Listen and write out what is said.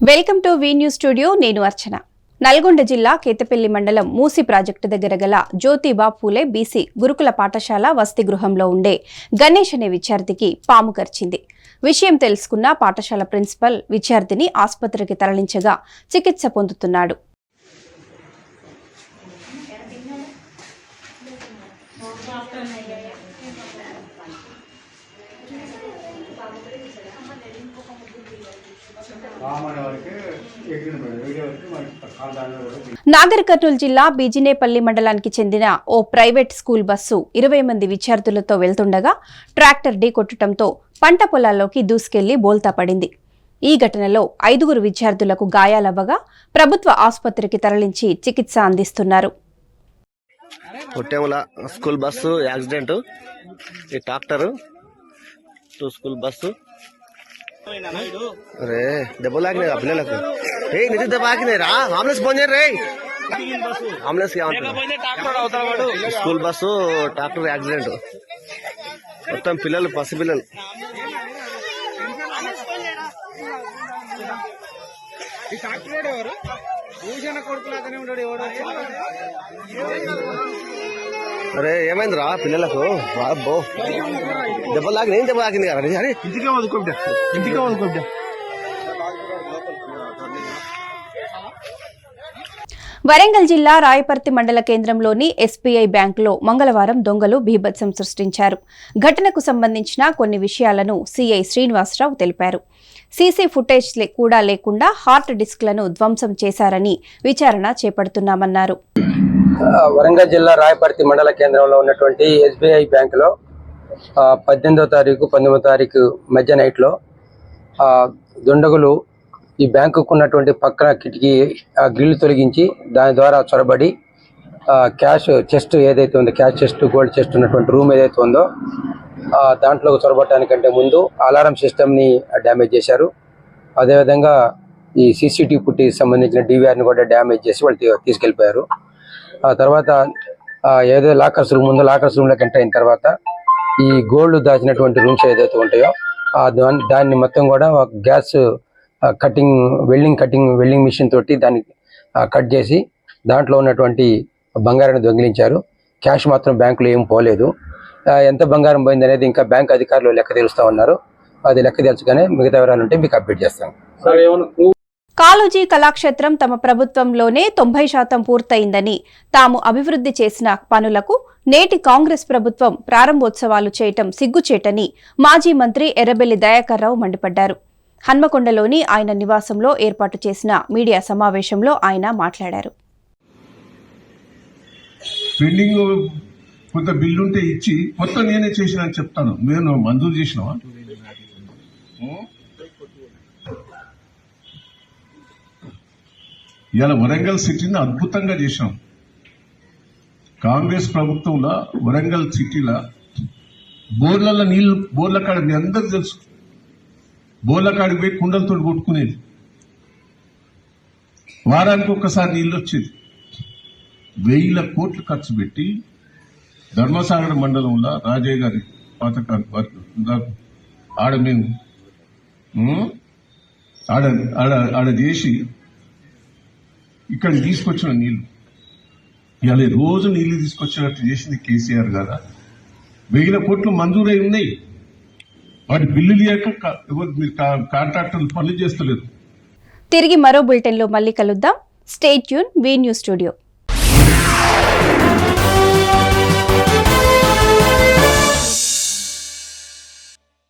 Welcome to V news studio. నేను అర్చన. నల్గొండ జిల్లా కేతపల్లి మండలం మూసి ప్రాజెక్టు దగ్గర గల జ్యోతిబా పూలే బీసీ గురుకుల పాఠశాల వసతి గృహంలో ఉండే గణేష్ అనే విద్యార్థికి పాము కరిచింది. విషయం తెలుసుకున్న పాఠశాల ప్రిన్సిపల్ విద్యార్థిని ఆసుపత్రికి తరలించగా చికిత్స పొందుతున్నాడు. నాగర్ కర్నూలు జిల్లా బీజినేపల్లి మండలానికి చెందిన ఓ ప్రైవేట్ స్కూల్ బస్సు 20 మంది విద్యార్థులతో వెళ్తుండగా ట్రాక్టర్ ఢీకొట్టడంతో పంట పొలాల్లోకి దూసుకెళ్లి బోల్తా పడింది. ఈ ఘటనలో 5 విద్యార్థులకు గాయాలవ్వగా ప్రభుత్వ ఆసుపత్రికి తరలించి చికిత్స అందిస్తున్నారు. స్కూల్ బస్సు యాక్సిడెంట్, ఈ ట్రాక్టర్ స్కూల్ బస్సు అరే దెబ్బలు ఆకినాయి పిల్లలకు. ఏ నిజ దెబ్బ ఆకినాయి రా, అంబులెన్స్ ఫోన్ చేయరు రే. Ambulance school bus tractor accident, మొత్తం పిల్లలు పసిపిల్లలు. అరే ఏమైందిరా పిల్లలకు? దెబ్బలు తాకింది. ఏం దెబ్బ తాకింది కదా? అరే ఇంటికి వరంగల్ జిల్లా రాయపర్తి మండల కేంద్రంలోని ఎస్బీఐ బ్యాంకులో మంగళవారం దొంగలు బీభత్సం సృష్టించారు. ఘటనకు సంబంధించిన కొన్ని విషయాలను సీఐ శ్రీనివాసరావు తెలిపారు. సీసీ ఫుటేజ్ కూడా లేకుండా హార్డ్ డిస్క్లను ధ్వంసం చేశారని విచారణ చేపడుతున్నామన్నారు. వరంగల్ జిల్లా రాయపర్తి మండల కేంద్రంలో ఉన్నటువంటి ఎస్బీఐ బ్యాంకులో 18వ తారీఖు 19వ తారీఖు మధ్య నైట్లో దుండగులు ఈ బ్యాంకుకు ఉన్నటువంటి పక్కన కిటికీ గ్రిల్ తొలగించి దాని ద్వారా చొరబడి క్యాష్ చెస్ట్ ఏదైతే ఉందో, క్యాష్ చెస్ట్ గోల్డ్ చెస్ట్ ఉన్నటువంటి రూమ్ ఏదైతే ఉందో దాంట్లో చొరబడటానికంటే ముందు అలారం సిస్టమ్ని డ్యామేజ్ చేశారు. అదేవిధంగా ఈ సీసీటీవీ ఫుటేజ్ సంబంధించిన డివిఆర్ని కూడా డ్యామేజ్ చేసి వాళ్ళు తీసుకెళ్ళిపోయారు. ఆ తర్వాత ఏదో లాకర్స్ రూమ్ ఉందో లాకర్స్ రూమ్లోకి ఎంటర్ అయిన తర్వాత ఈ గోల్డ్ దాచినటువంటి రూమ్స్ ఏదైతే ఉంటాయో దాన్ని మొత్తం కూడా గ్యాస్ వెల్డింగ్ మిషన్ తోటి దాన్ని కట్ చేసి దాంట్లో ఉన్నటువంటి బంగారాన్ని దొంగిలించారు. క్యాష్ మాత్రం బ్యాంకులో ఏం పోలేదు. ఎంత బంగారం పోయింది అనేది ఇంకా బ్యాంక్ అధికారులు లెక్క తెలుస్తా ఉన్నారు. అది లెక్క తెలుసుగానే మిగతా వివరాలు ఉంటే మీకు అప్డేట్ చేస్తాం. కాళోజీ కళాక్షేత్రం తమ ప్రభుత్వంలోనే 90% పూర్తయిందని, తాము అభివృద్ధి చేసిన పనులకు నేటి కాంగ్రెస్ ప్రభుత్వం ప్రారంభోత్సవాలు చేయటం సిగ్గుచేటని మాజీ మంత్రి ఎర్రబెల్లి దయాకర్ రావు మండిపడ్డారు. హన్మకొండలోని ఆయన నివాసంలో ఏర్పాటు చేసిన మీడియా సమావేశంలో ఆయన మాట్లాడారు. పెండింగ్ కొంత బిల్లుంటే ఇచ్చి మొత్తం నేనే చేసిన అని చెప్తాను. నేను మంజూరు చేసినావా? ఇలా వరంగల్ సిటీని అద్భుతంగా చేశాం. కాంగ్రెస్ ప్రభుత్వంలో వరంగల్ సిటీలో బోర్లలో నీళ్లు, బోర్ల కాడ మీ అందరికి తెలుసు, బోర్ల కాడికి పోయి కుండలతో కొట్టుకునేది. వారానికి ఒక్కసారి నీళ్ళు వచ్చేది. 1000 కోట్లు ఖర్చు పెట్టి ధర్మసాగర్ మండలంలో రాజయ్య గారి పథకాలు ఆడ మేము ఆడ చేసి ఇక్కడ తీసుకొచ్చిన నీళ్లు ఇవాళ రోజు నీళ్లు తీసుకొచ్చినట్టు చేసింది కేసీఆర్ గారు. 1000 కోట్లు మంజూరై ఉన్నాయి. వాటి బిల్లులు లేక మీరు కాంట్రాక్టర్లు పనులు చేస్తలేదు. తిరిగి మరో బులెటిన్లో మళ్ళీ కలుద్దాం. స్టే ట్యూన్, వి న్యూస్ స్టూడియో.